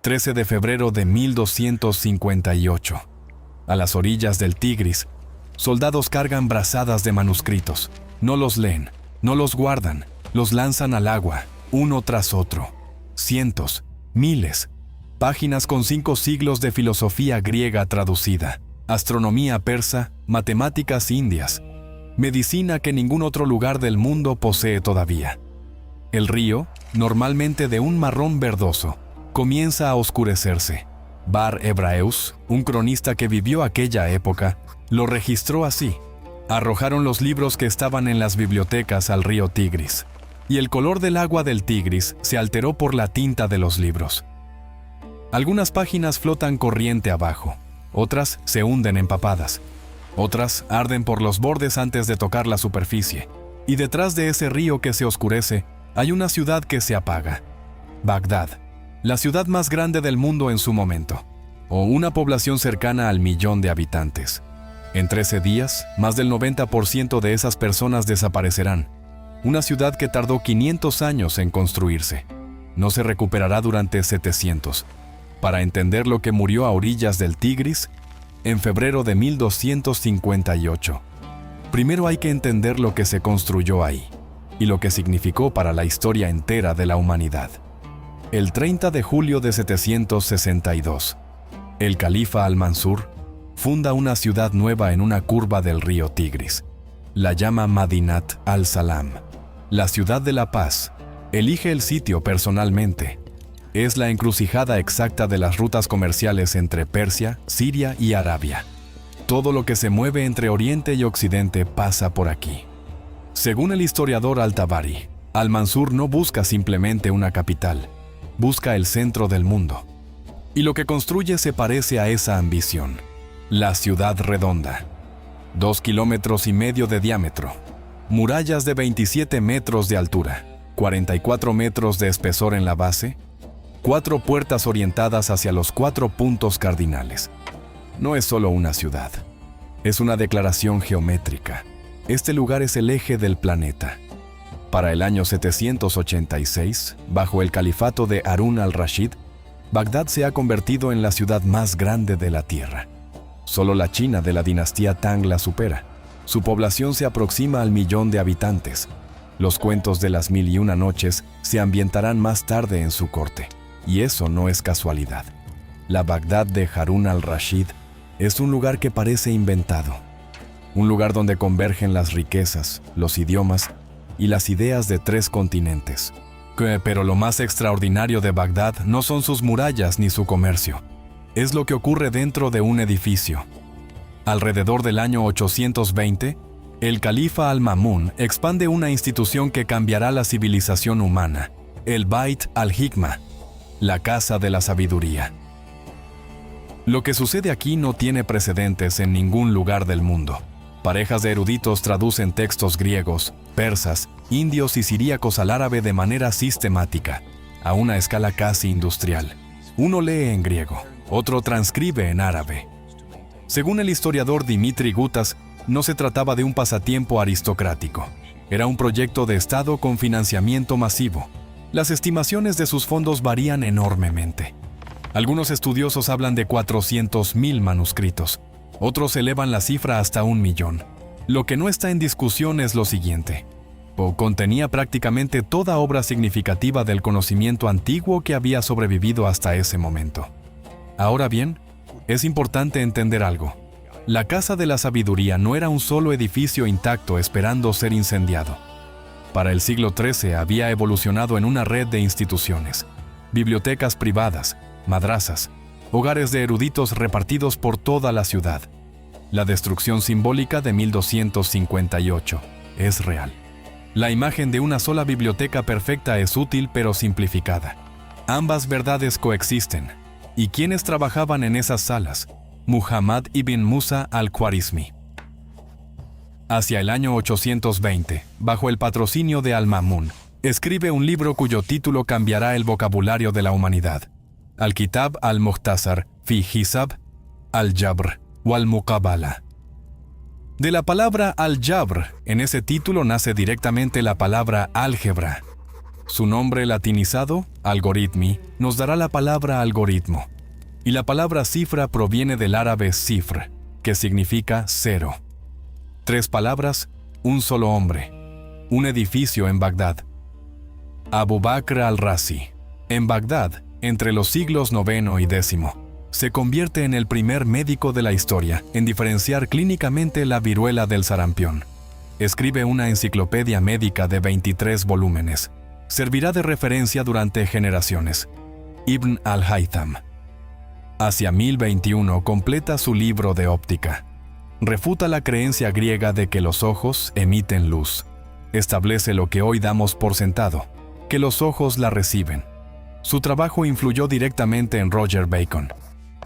13 de febrero de 1258. A las orillas del Tigris, soldados cargan brazadas de manuscritos. No los leen, no los guardan, los lanzan al agua, uno tras otro. Cientos, miles, páginas con 5 siglos de filosofía griega traducida, astronomía persa, matemáticas indias, medicina que ningún otro lugar del mundo posee todavía. El río, normalmente de un marrón verdoso, comienza a oscurecerse. Bar Hebraeus, un cronista que vivió aquella época, lo registró así. Arrojaron los libros que estaban en las bibliotecas al río Tigris, y el color del agua del Tigris se alteró por la tinta de los libros. Algunas páginas flotan corriente abajo, otras se hunden empapadas, otras arden por los bordes antes de tocar la superficie, y detrás de ese río que se oscurece hay una ciudad que se apaga. Bagdad, la ciudad más grande del mundo en su momento, o una población cercana al 1.000.000 de habitantes. En 13 días, más del 90% de esas personas desaparecerán. Una ciudad que tardó 500 años en construirse. No se recuperará durante 700. Para entender lo que murió a orillas del Tigris, en febrero de 1258. Primero hay que entender lo que se construyó ahí, y lo que significó para la historia entera de la humanidad. El 30 de julio de 762, el califa Al-Mansur funda una ciudad nueva en una curva del río Tigris. La llama Madinat al-Salam, la ciudad de la paz. Elige el sitio personalmente. Es la encrucijada exacta de las rutas comerciales entre Persia, Siria y Arabia. Todo lo que se mueve entre Oriente y Occidente pasa por aquí. Según el historiador Al-Tabari, Al-Mansur no busca simplemente una capital, busca el centro del mundo. Y lo que construye se parece a esa ambición. La ciudad redonda. 2,5 kilómetros de diámetro. Murallas de 27 metros de altura, 44 metros de espesor en la base, 4 puertas orientadas hacia los 4 puntos cardinales. No es solo una ciudad, es una declaración geométrica. Este lugar es el eje del planeta. Para el año 786, bajo el califato de Harún al-Rashid, Bagdad se ha convertido en la ciudad más grande de la tierra. Solo la China de la dinastía Tang la supera. Su población se aproxima al 1.000.000 de habitantes. Los cuentos de las 1001 noches se ambientarán más tarde en su corte. Y eso no es casualidad. La Bagdad de Harún al-Rashid es un lugar que parece inventado. Un lugar donde convergen las riquezas, los idiomas y las ideas de 3 continentes. Pero lo más extraordinario de Bagdad no son sus murallas ni su comercio. Es lo que ocurre dentro de un edificio. Alrededor del año 820, el califa Al-Ma'mún expande una institución que cambiará la civilización humana, el Bait al-Hikma, la Casa de la Sabiduría. Lo que sucede aquí no tiene precedentes en ningún lugar del mundo. Parejas de eruditos traducen textos griegos, persas, indios y siríacos al árabe de manera sistemática, a una escala casi industrial. Uno lee en griego, otro transcribe en árabe. Según el historiador Dimitri Gutas, no se trataba de un pasatiempo aristocrático. Era un proyecto de Estado con financiamiento masivo. Las estimaciones de sus fondos varían enormemente. Algunos estudiosos hablan de 400.000 manuscritos. Otros elevan la cifra hasta 1.000.000. Lo que no está en discusión es lo siguiente. Contenía prácticamente toda obra significativa del conocimiento antiguo que había sobrevivido hasta ese momento. Ahora bien, es importante entender algo. La Casa de la Sabiduría no era un solo edificio intacto esperando ser incendiado. Para el siglo XIII había evolucionado en una red de instituciones, bibliotecas privadas, madrasas, hogares de eruditos repartidos por toda la ciudad. La destrucción simbólica de 1258 es real. La imagen de una sola biblioteca perfecta es útil pero simplificada. Ambas verdades coexisten. ¿Y quiénes trabajaban en esas salas? Muhammad ibn Musa al-Khwarizmi. Hacia el año 820, bajo el patrocinio de Al-Ma'mún, escribe un libro cuyo título cambiará el vocabulario de la humanidad. Al-Kitab al-Mukhtasar fi Hisab al-Jabr wal-Muqabala. De la palabra al-Jabr, en ese título nace directamente la palabra álgebra. Su nombre latinizado, algoritmi, nos dará la palabra algoritmo. Y la palabra cifra proviene del árabe cifr, que significa cero. 3 palabras, un solo hombre. Un edificio en Bagdad. Abu Bakr al-Razi. En Bagdad, entre los siglos IX y X, se convierte en el primer médico de la historia en diferenciar clínicamente la viruela del sarampión. Escribe una enciclopedia médica de 23 volúmenes. Servirá de referencia durante generaciones. Ibn al-Haytham. Hacia 1021 completa su libro de óptica. Refuta la creencia griega de que los ojos emiten luz. Establece lo que hoy damos por sentado, que los ojos la reciben. Su trabajo influyó directamente en Roger Bacon,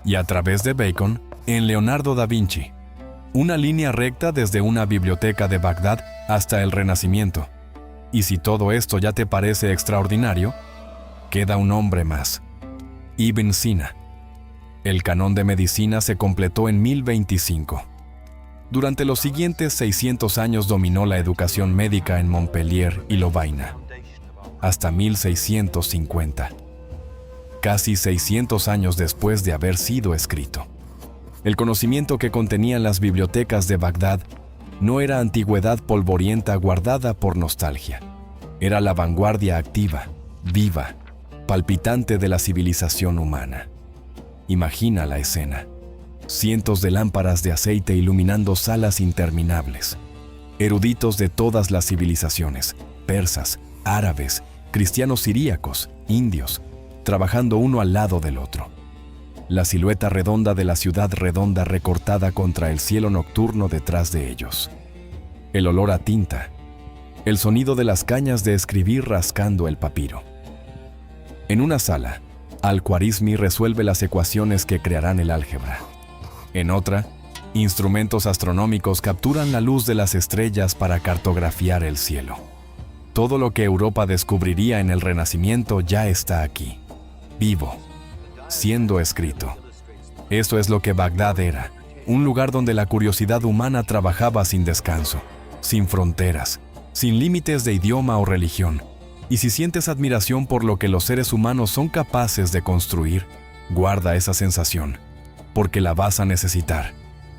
y a través de Bacon, en Leonardo da Vinci. Una línea recta desde una biblioteca de Bagdad hasta el Renacimiento. Y si todo esto ya te parece extraordinario, queda un hombre más. Ibn Sina. El canon de medicina se completó en 1025. Durante los siguientes 600 años dominó la educación médica en Montpellier y Lovaina, hasta 1650, casi 600 años después de haber sido escrito. El conocimiento que contenían las bibliotecas de Bagdad no era antigüedad polvorienta guardada por nostalgia. Era la vanguardia activa, viva, palpitante de la civilización humana. Imagina la escena. Cientos de lámparas de aceite iluminando salas interminables. Eruditos de todas las civilizaciones, persas, árabes, cristianos siríacos, indios, trabajando uno al lado del otro. La silueta redonda de la ciudad redonda recortada contra el cielo nocturno detrás de ellos. El olor a tinta. El sonido de las cañas de escribir rascando el papiro. En una sala, Al-Khwarizmi resuelve las ecuaciones que crearán el álgebra. En otra, instrumentos astronómicos capturan la luz de las estrellas para cartografiar el cielo. Todo lo que Europa descubriría en el Renacimiento ya está aquí, vivo, siendo escrito. Eso es lo que Bagdad era, un lugar donde la curiosidad humana trabajaba sin descanso, sin fronteras, sin límites de idioma o religión. Y si sientes admiración por lo que los seres humanos son capaces de construir, guarda esa sensación, porque la vas a necesitar.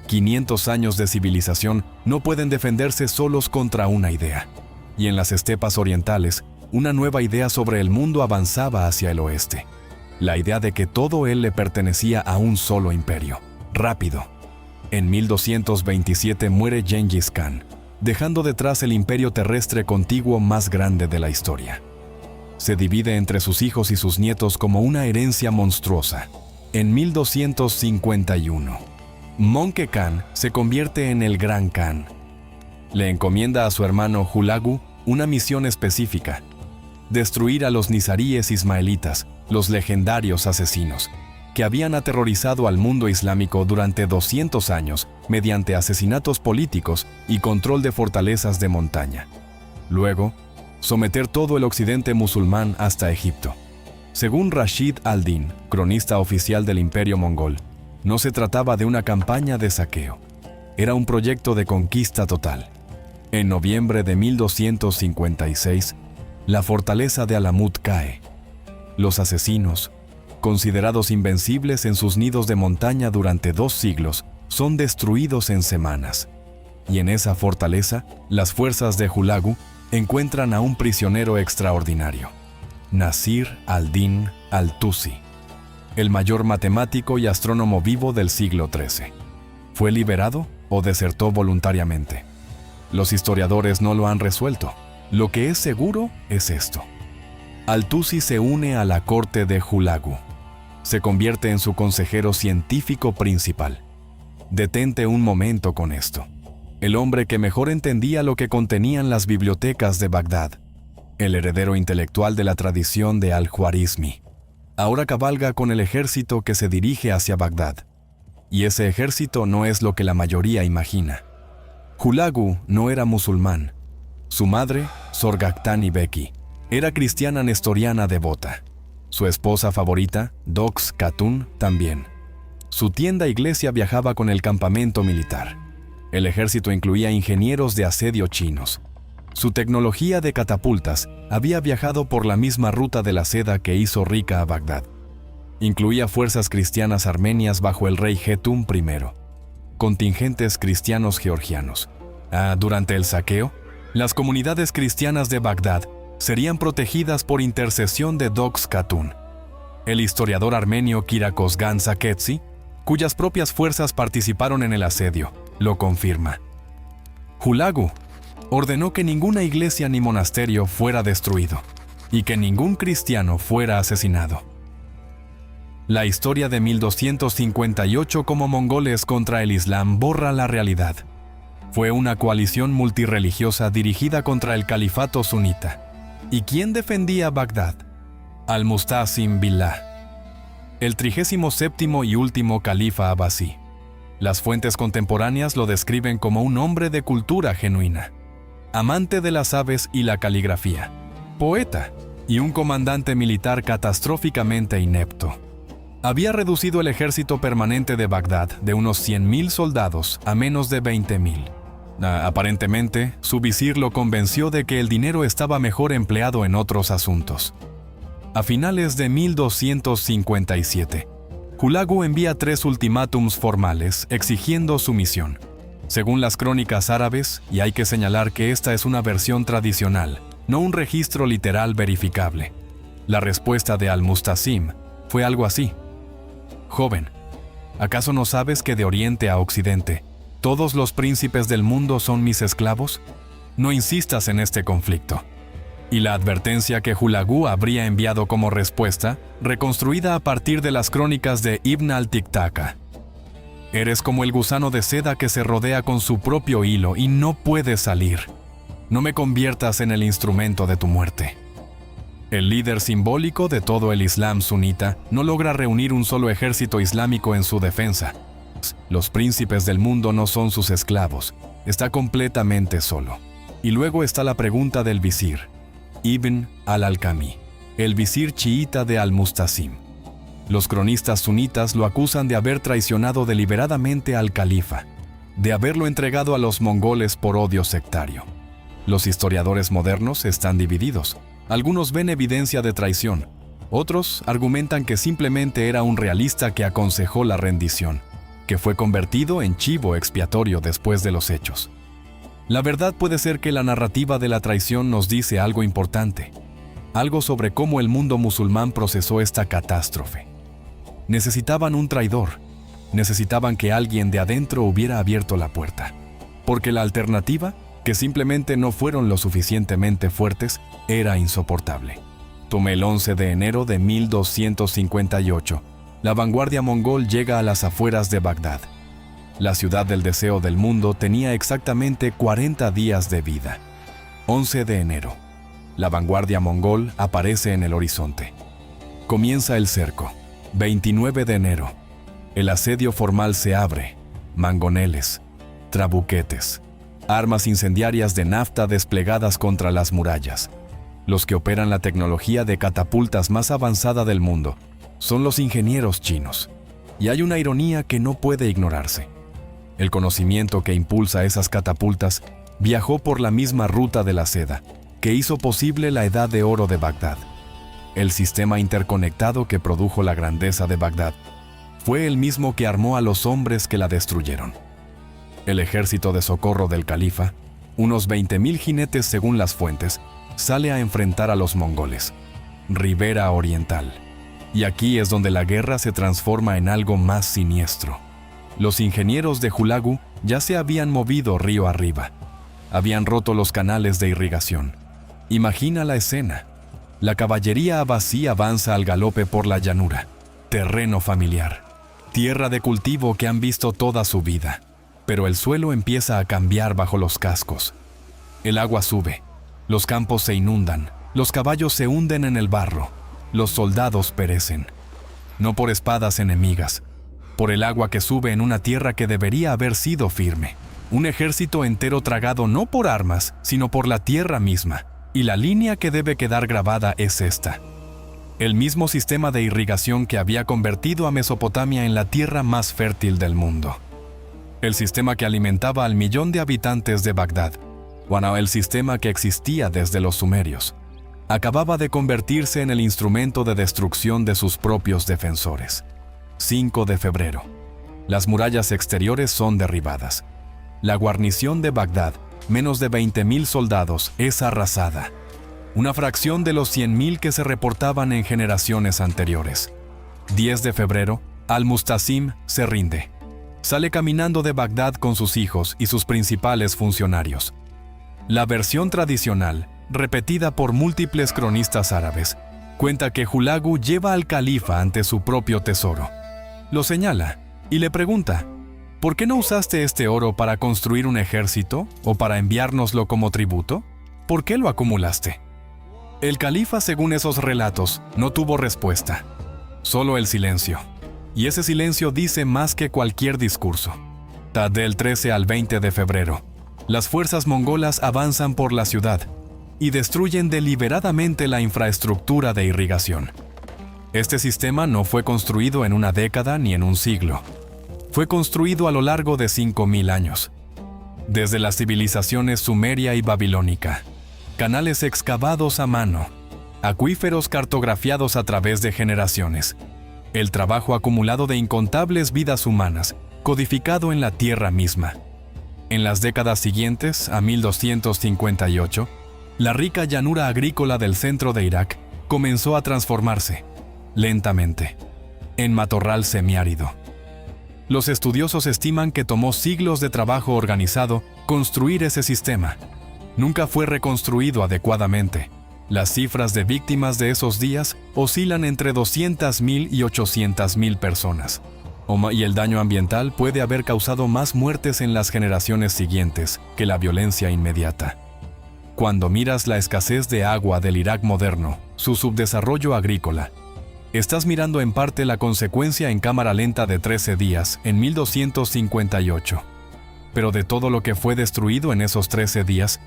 500 años de civilización no pueden defenderse solos contra una idea. Y en las estepas orientales, una nueva idea sobre el mundo avanzaba hacia el oeste. La idea de que todo él le pertenecía a un solo imperio, rápido. En 1227 muere Gengis Khan, dejando detrás el imperio terrestre contiguo más grande de la historia. Se divide entre sus hijos y sus nietos como una herencia monstruosa. En 1251, Möngke Khan se convierte en el Gran Khan. Le encomienda a su hermano Hulagu una misión específica: destruir a los nizaríes ismaelitas, los legendarios asesinos, que habían aterrorizado al mundo islámico durante 200 años mediante asesinatos políticos y control de fortalezas de montaña. Luego, someter todo el occidente musulmán hasta Egipto. Según Rashid al-Din, cronista oficial del Imperio Mongol, no se trataba de una campaña de saqueo. Era un proyecto de conquista total. En noviembre de 1256, la fortaleza de Alamut cae. Los asesinos, considerados invencibles en sus nidos de montaña durante 2 siglos, son destruidos en semanas. Y en esa fortaleza, las fuerzas de Hulagu encuentran a un prisionero extraordinario, Nasir al-Din al-Tusi, el mayor matemático y astrónomo vivo del siglo XIII. ¿Fue liberado o desertó voluntariamente? Los historiadores no lo han resuelto. Lo que es seguro es esto: Al-Tusi se une a la corte de Hulagu. Se convierte en su consejero científico principal. Detente un momento con esto. El hombre que mejor entendía lo que contenían las bibliotecas de Bagdad, el heredero intelectual de la tradición de Al-Khwarizmi, ahora cabalga con el ejército que se dirige hacia Bagdad. Y ese ejército no es lo que la mayoría imagina. Hulagu no era musulmán. Su madre, Sorghaghtani Beki, era cristiana nestoriana devota. Su esposa favorita, Dox Khatun, también. Su tienda iglesia viajaba con el campamento militar. El ejército incluía ingenieros de asedio chinos. Su tecnología de catapultas había viajado por la misma ruta de la seda que hizo rica a Bagdad. Incluía fuerzas cristianas armenias bajo el rey Getún I, contingentes cristianos georgianos. Durante el saqueo, las comunidades cristianas de Bagdad serían protegidas por intercesión de Dox Katun. El historiador armenio Kirakosgan Saketsi, cuyas propias fuerzas participaron en el asedio, lo confirma. Hulagu ordenó que ninguna iglesia ni monasterio fuera destruido y que ningún cristiano fuera asesinado. La historia de 1258 como mongoles contra el Islam borra la realidad. Fue una coalición multirreligiosa dirigida contra el califato sunita. ¿Y quién defendía Bagdad? Al-Mustasim Billah, el 37º y último califa abasí. Las fuentes contemporáneas lo describen como un hombre de cultura genuina, amante de las aves y la caligrafía, poeta y un comandante militar catastróficamente inepto. Había reducido el ejército permanente de Bagdad de unos 100.000 soldados a menos de 20.000. Aparentemente, su visir lo convenció de que el dinero estaba mejor empleado en otros asuntos. A finales de 1257, Hulagu envía 3 ultimátums formales exigiendo sumisión. Según las crónicas árabes, y hay que señalar que esta es una versión tradicional, no un registro literal verificable, la respuesta de Al-Mustasim fue algo así: Joven, ¿acaso no sabes que de oriente a occidente todos los príncipes del mundo son mis esclavos? No insistas en este conflicto. Y la advertencia que Hulagu habría enviado como respuesta, reconstruida a partir de las crónicas de Ibn al-Tiktaka. Eres como el gusano de seda que se rodea con su propio hilo y no puede salir. No me conviertas en el instrumento de tu muerte. El líder simbólico de todo el Islam sunita no logra reunir un solo ejército islámico en su defensa. Los príncipes del mundo no son sus esclavos, está completamente solo. Y luego está la pregunta del visir, Ibn al-Alkami, el visir chiita de Al-Mustasim. Los cronistas sunitas lo acusan de haber traicionado deliberadamente al califa, de haberlo entregado a los mongoles por odio sectario. Los historiadores modernos están divididos. Algunos ven evidencia de traición, otros argumentan que simplemente era un realista que aconsejó la rendición, que fue convertido en chivo expiatorio después de los hechos. La verdad puede ser que la narrativa de la traición nos dice algo importante, algo sobre cómo el mundo musulmán procesó esta catástrofe. Necesitaban un traidor, necesitaban que alguien de adentro hubiera abierto la puerta, porque la alternativa, que simplemente no fueron lo suficientemente fuertes, era insoportable. El 11 de enero de 1258, la vanguardia mongol llega a las afueras de Bagdad. La ciudad del deseo del mundo tenía exactamente 40 días de vida. 11 de enero. La vanguardia mongol aparece en el horizonte. Comienza el cerco. 29 de enero. El asedio formal se abre. Mangoneles, trabuquetes, armas incendiarias de nafta desplegadas contra las murallas. Los que operan la tecnología de catapultas más avanzada del mundo son los ingenieros chinos. Y hay una ironía que no puede ignorarse. El conocimiento que impulsa esas catapultas viajó por la misma ruta de la seda, que hizo posible la Edad de Oro de Bagdad. El sistema interconectado que produjo la grandeza de Bagdad fue el mismo que armó a los hombres que la destruyeron. El ejército de socorro del califa, unos 20.000 jinetes según las fuentes, sale a enfrentar a los mongoles. Ribera Oriental. Y aquí es donde la guerra se transforma en algo más siniestro. Los ingenieros de Hulagu ya se habían movido río arriba. Habían roto los canales de irrigación. Imagina la escena. La caballería abasí avanza al galope por la llanura. Terreno familiar. Tierra de cultivo que han visto toda su vida. Pero el suelo empieza a cambiar bajo los cascos. El agua sube. Los campos se inundan. Los caballos se hunden en el barro. Los soldados perecen. No por espadas enemigas, por el agua que sube en una tierra que debería haber sido firme. Un ejército entero tragado no por armas, sino por la tierra misma. Y la línea que debe quedar grabada es esta. El mismo sistema de irrigación que había convertido a Mesopotamia en la tierra más fértil del mundo. El sistema que alimentaba al 1.000.000 de habitantes de Bagdad. Bueno, el sistema que existía desde los sumerios acababa de convertirse en el instrumento de destrucción de sus propios defensores. 5 de febrero. Las murallas exteriores son derribadas. La guarnición de Bagdad, menos de 20.000 soldados, es arrasada. Una fracción de los 100.000 que se reportaban en generaciones anteriores. 10 de febrero, Al-Mustasim se rinde. Sale caminando de Bagdad con sus hijos y sus principales funcionarios. La versión tradicional, repetida por múltiples cronistas árabes, cuenta que Hulagu lleva al califa ante su propio tesoro. Lo señala y le pregunta: ¿por qué no usaste este oro para construir un ejército o para enviárnoslo como tributo? ¿Por qué lo acumulaste? El califa, según esos relatos, no tuvo respuesta, solo el silencio. Y ese silencio dice más que cualquier discurso. Del 13 al 20 de febrero, las fuerzas mongolas avanzan por la ciudad y destruyen deliberadamente la infraestructura de irrigación. Este sistema no fue construido en una década ni en un siglo. Fue construido a lo largo de 5.000 años. Desde las civilizaciones sumeria y babilónica, canales excavados a mano, acuíferos cartografiados a través de generaciones, el trabajo acumulado de incontables vidas humanas, codificado en la tierra misma. En las décadas siguientes, a 1258, la rica llanura agrícola del centro de Irak comenzó a transformarse, lentamente, en matorral semiárido. Los estudiosos estiman que tomó siglos de trabajo organizado construir ese sistema. Nunca fue reconstruido adecuadamente. Las cifras de víctimas de esos días oscilan entre 200.000 y 800.000 personas. Y el daño ambiental puede haber causado más muertes en las generaciones siguientes que la violencia inmediata. Cuando miras la escasez de agua del Irak moderno, su subdesarrollo agrícola, estás mirando en parte la consecuencia en cámara lenta de 13 días en 1258. Pero de todo lo que fue destruido en esos 13 días,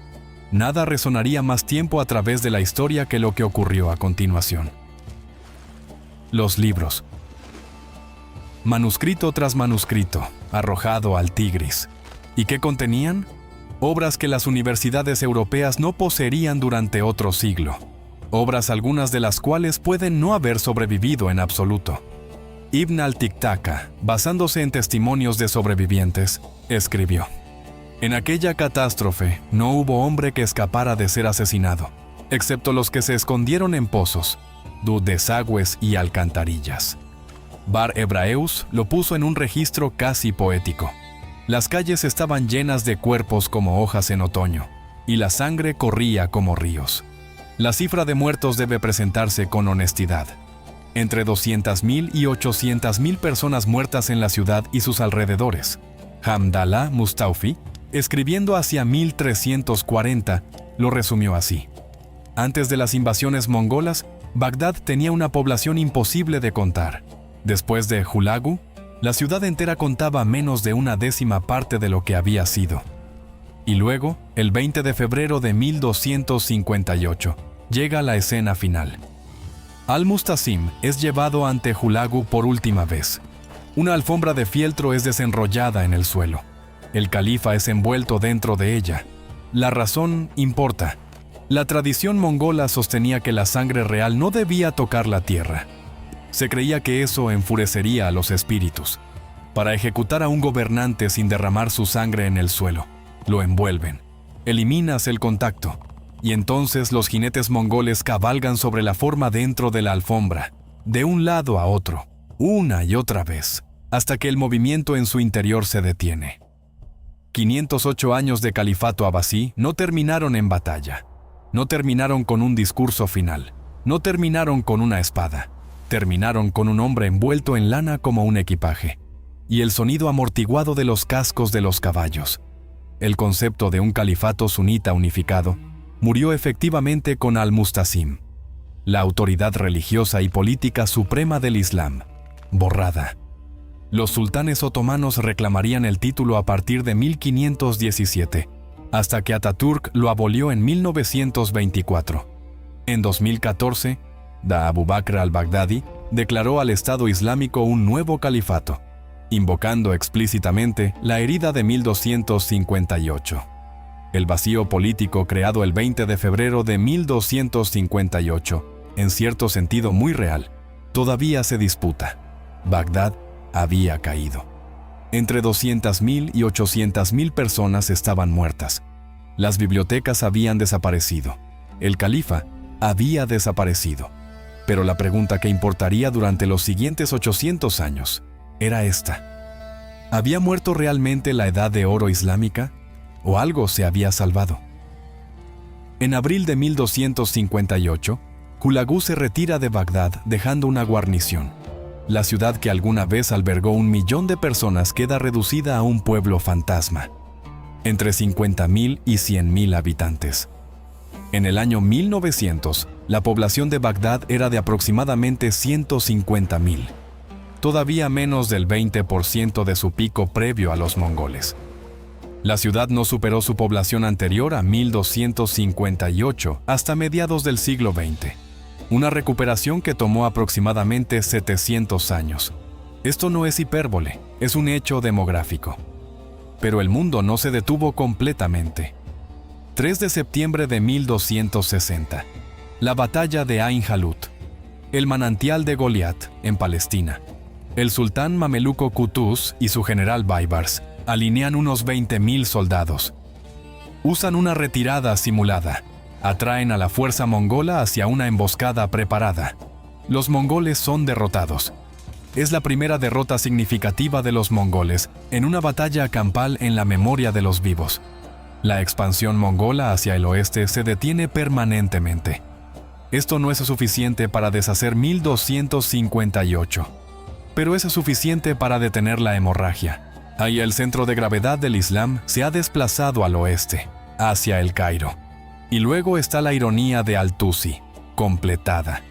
nada resonaría más tiempo a través de la historia que lo que ocurrió a continuación. Los libros. Manuscrito tras manuscrito, arrojado al Tigris. ¿Y qué contenían? Obras que las universidades europeas no poseerían durante otro siglo. Obras algunas de las cuales pueden no haber sobrevivido en absoluto. Ibn al-Tiktaka, basándose en testimonios de sobrevivientes, escribió: en aquella catástrofe no hubo hombre que escapara de ser asesinado, excepto los que se escondieron en pozos, desagües y alcantarillas. Bar Hebraeus lo puso en un registro casi poético. Las calles estaban llenas de cuerpos como hojas en otoño, y la sangre corría como ríos. La cifra de muertos debe presentarse con honestidad. Entre 200.000 y 800.000 personas muertas en la ciudad y sus alrededores. Hamdallah Mustawfi, escribiendo hacia 1340, lo resumió así: antes de las invasiones mongolas, Bagdad tenía una población imposible de contar. Después de Hulagu, la ciudad entera contaba menos de una décima parte de lo que había sido. Y luego, el 20 de febrero de 1258, llega la escena final. Al-Mustasim es llevado ante Hulagu por última vez. Una alfombra de fieltro es desenrollada en el suelo. El califa es envuelto dentro de ella. La razón importa. La tradición mongola sostenía que la sangre real no debía tocar la tierra. Se creía que eso enfurecería a los espíritus. Para ejecutar a un gobernante sin derramar su sangre en el suelo, lo envuelven. Eliminas el contacto, y entonces los jinetes mongoles cabalgan sobre la forma dentro de la alfombra, de un lado a otro, una y otra vez, hasta que el movimiento en su interior se detiene. 508 años de califato abasí no terminaron en batalla. No terminaron con un discurso final. No terminaron con una espada. Terminaron con un hombre envuelto en lana como un equipaje, y el sonido amortiguado de los cascos de los caballos. El concepto de un califato sunita unificado murió efectivamente con Al-Mustasim, la autoridad religiosa y política suprema del Islam, borrada. Los sultanes otomanos reclamarían el título a partir de 1517, hasta que Ataturk lo abolió en 1924. En 2014, Abu Bakr al-Baghdadi declaró al Estado Islámico un nuevo califato, invocando explícitamente la herida de 1258. El vacío político creado el 20 de febrero de 1258, en cierto sentido muy real, todavía se disputa. Bagdad había caído. Entre 200.000 y 800.000 personas estaban muertas. Las bibliotecas habían desaparecido. El califa había desaparecido. Pero la pregunta que importaría durante los siguientes 800 años era esta. ¿Había muerto realmente la Edad de Oro islámica? ¿O algo se había salvado? En abril de 1258, Hulagu se retira de Bagdad dejando una guarnición. La ciudad que alguna vez albergó 1 millón de personas queda reducida a un pueblo fantasma, entre 50.000 y 100.000 habitantes. En el año 1900, la población de Bagdad era de aproximadamente 150.000, todavía menos del 20% de su pico previo a los mongoles. La ciudad no superó su población anterior a 1258 hasta mediados del siglo XX, una recuperación que tomó aproximadamente 700 años. Esto no es hipérbole, es un hecho demográfico. Pero el mundo no se detuvo completamente. 3 de septiembre de 1260, la batalla de Ain Jalut, el manantial de Goliat, en Palestina. El sultán mameluco Qutuz y su general Baibars alinean unos 20.000 soldados. Usan una retirada simulada. Atraen a la fuerza mongola hacia una emboscada preparada. Los mongoles son derrotados. Es la primera derrota significativa de los mongoles en una batalla campal en la memoria de los vivos. La expansión mongola hacia el oeste se detiene permanentemente. Esto no es suficiente para deshacer 1258, pero es suficiente para detener la hemorragia. Ahí el centro de gravedad del Islam se ha desplazado al oeste, hacia el Cairo. Y luego está la ironía de Al-Tusi, completada.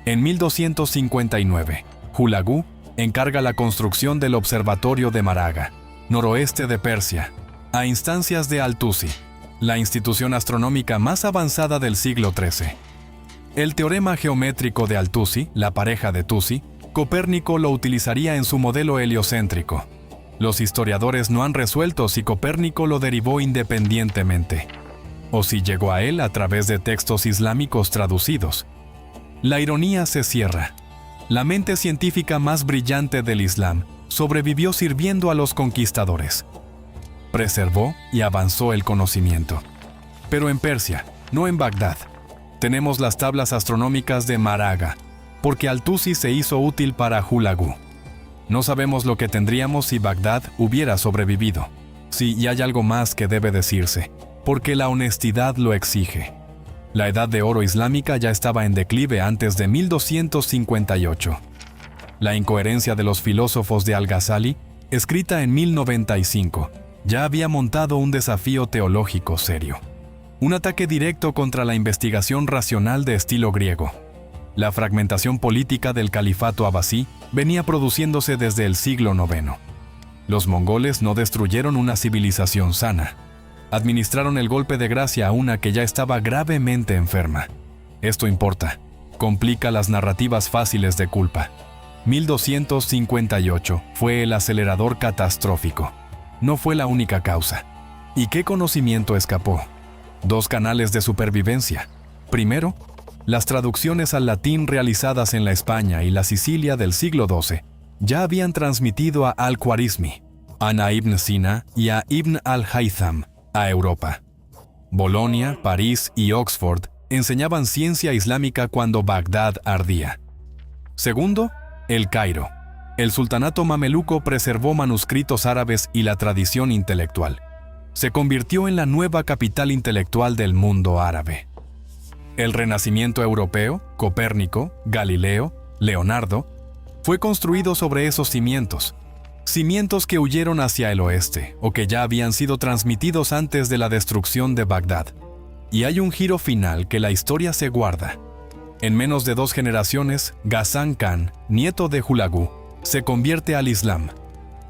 En 1259, Hulagu encarga la construcción del observatorio de Maraga, noroeste de Persia, a instancias de Al-Tusi, la institución astronómica más avanzada del siglo XIII. El teorema geométrico de Al-Tusi, la pareja de Tusi, Copérnico lo utilizaría en su modelo heliocéntrico. Los historiadores no han resuelto si Copérnico lo derivó independientemente, o si llegó a él a través de textos islámicos traducidos. La ironía se cierra. La mente científica más brillante del Islam sobrevivió sirviendo a los conquistadores. Preservó y avanzó el conocimiento. Pero en Persia, no en Bagdad. Tenemos las tablas astronómicas de Maraga, porque Al-Tusi se hizo útil para Hulagu. No sabemos lo que tendríamos si Bagdad hubiera sobrevivido. Sí, y hay algo más que debe decirse, porque la honestidad lo exige. La Edad de Oro islámica ya estaba en declive antes de 1258. La incoherencia de los filósofos de Al-Ghazali, escrita en 1095, ya había montado un desafío teológico serio. Un ataque directo contra la investigación racional de estilo griego. La fragmentación política del califato abasí venía produciéndose desde el siglo IX. Los mongoles no destruyeron una civilización sana. Administraron el golpe de gracia a una que ya estaba gravemente enferma. Esto importa. Complica las narrativas fáciles de culpa. 1258 fue el acelerador catastrófico. No fue la única causa. ¿Y qué conocimiento escapó? 2 canales de supervivencia. Primero, las traducciones al latín realizadas en la España y la Sicilia del siglo XII ya habían transmitido a Al-Khwarizmi, a Ibn Sina y a Ibn al-Haytham a Europa. Bolonia, París y Oxford enseñaban ciencia islámica cuando Bagdad ardía. Segundo, el Cairo. El sultanato mameluco preservó manuscritos árabes y la tradición intelectual. Se convirtió en la nueva capital intelectual del mundo árabe. El Renacimiento europeo, Copérnico, Galileo, Leonardo, fue construido sobre esos cimientos. Cimientos que huyeron hacia el oeste o que ya habían sido transmitidos antes de la destrucción de Bagdad. Y hay un giro final que la historia se guarda. En menos de 2 generaciones, Ghazan Khan, nieto de Hulagu, se convierte al Islam.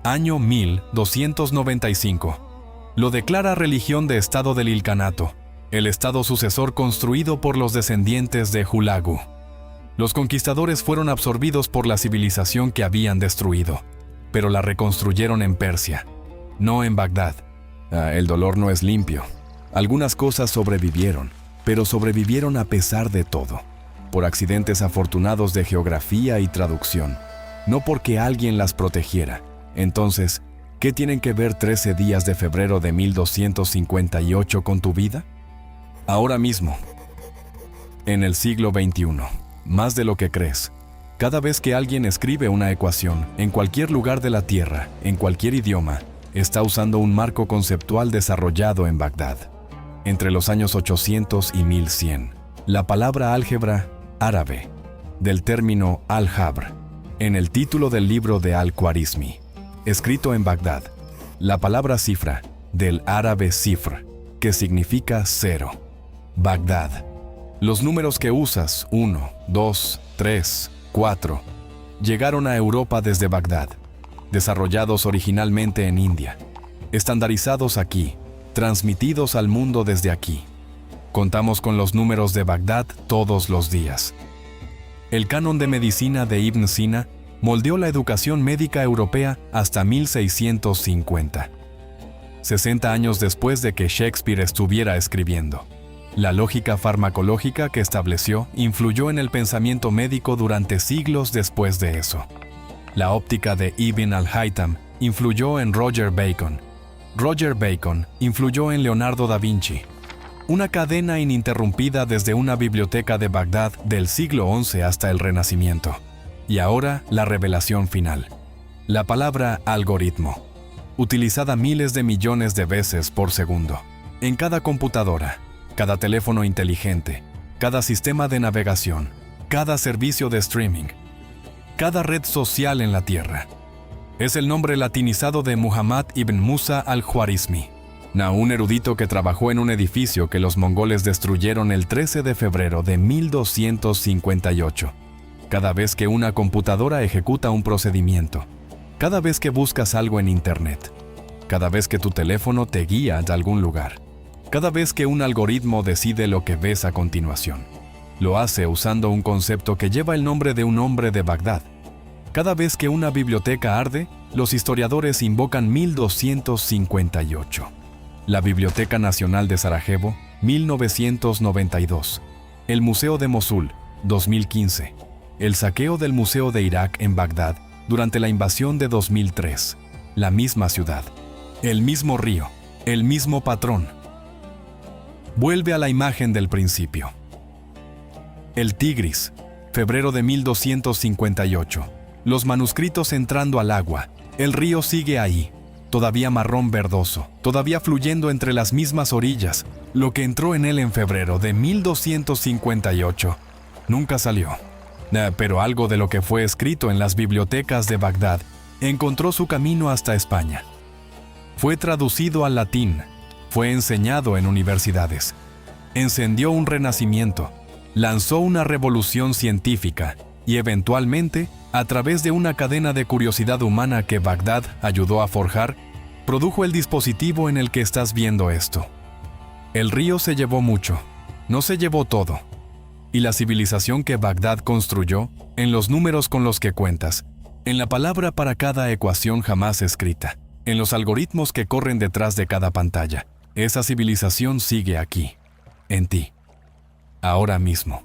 Año 1295. Lo declara religión de Estado del Ilkhanato, el estado sucesor construido por los descendientes de Hulagu. Los conquistadores fueron absorbidos por la civilización que habían destruido, pero la reconstruyeron en Persia, no en Bagdad. El dolor no es limpio. Algunas cosas sobrevivieron, pero sobrevivieron a pesar de todo, por accidentes afortunados de geografía y traducción, no porque alguien las protegiera. Entonces, ¿qué tienen que ver 13 días de febrero de 1258 con tu vida? Ahora mismo, en el siglo XXI, más de lo que crees, cada vez que alguien escribe una ecuación, en cualquier lugar de la Tierra, en cualquier idioma, está usando un marco conceptual desarrollado en Bagdad. Entre los años 800 y 1100, la palabra álgebra árabe, del término al-Jabr, en el título del libro de al-Khwarizmi, escrito en Bagdad, la palabra cifra, del árabe cifr, que significa cero, Bagdad. Los números que usas, 1, 2, 3, 4, llegaron a Europa desde Bagdad, desarrollados originalmente en India, estandarizados aquí, transmitidos al mundo desde aquí. Contamos con los números de Bagdad todos los días. El canon de medicina de Ibn Sina moldeó la educación médica europea hasta 1650, 60 años después de que Shakespeare estuviera escribiendo. La lógica farmacológica que estableció influyó en el pensamiento médico durante siglos después de eso. La óptica de Ibn al-Haytham influyó en Roger Bacon. Roger Bacon influyó en Leonardo da Vinci. Una cadena ininterrumpida desde una biblioteca de Bagdad del siglo XI hasta el Renacimiento. Y ahora la revelación final. La palabra algoritmo, utilizada miles de millones de veces por segundo, en cada computadora, cada teléfono inteligente, cada sistema de navegación, cada servicio de streaming, cada red social en la Tierra. Es el nombre latinizado de Muhammad ibn Musa al-Khwarizmi, un erudito que trabajó en un edificio que los mongoles destruyeron el 13 de febrero de 1258. Cada vez que una computadora ejecuta un procedimiento, cada vez que buscas algo en Internet, cada vez que tu teléfono te guía a algún lugar, cada vez que un algoritmo decide lo que ves a continuación, lo hace usando un concepto que lleva el nombre de un hombre de Bagdad. Cada vez que una biblioteca arde, los historiadores invocan 1258. La Biblioteca Nacional de Sarajevo, 1992. El Museo de Mosul, 2015. El saqueo del Museo de Irak en Bagdad durante la invasión de 2003. La misma ciudad. El mismo río. El mismo patrón. Vuelve a la imagen del principio. El Tigris, febrero de 1258. Los manuscritos entrando al agua. El río sigue ahí, todavía marrón verdoso, todavía fluyendo entre las mismas orillas. Lo que entró en él en febrero de 1258 nunca salió. Pero algo de lo que fue escrito en las bibliotecas de Bagdad encontró su camino hasta España. Fue traducido al latín, fue enseñado en universidades, encendió un renacimiento, lanzó una revolución científica y eventualmente, a través de una cadena de curiosidad humana que Bagdad ayudó a forjar, produjo el dispositivo en el que estás viendo esto. El río se llevó mucho, no se llevó todo. Y la civilización que Bagdad construyó, en los números con los que cuentas, en la palabra para cada ecuación jamás escrita, en los algoritmos que corren detrás de cada pantalla, esa civilización sigue aquí, en ti, ahora mismo.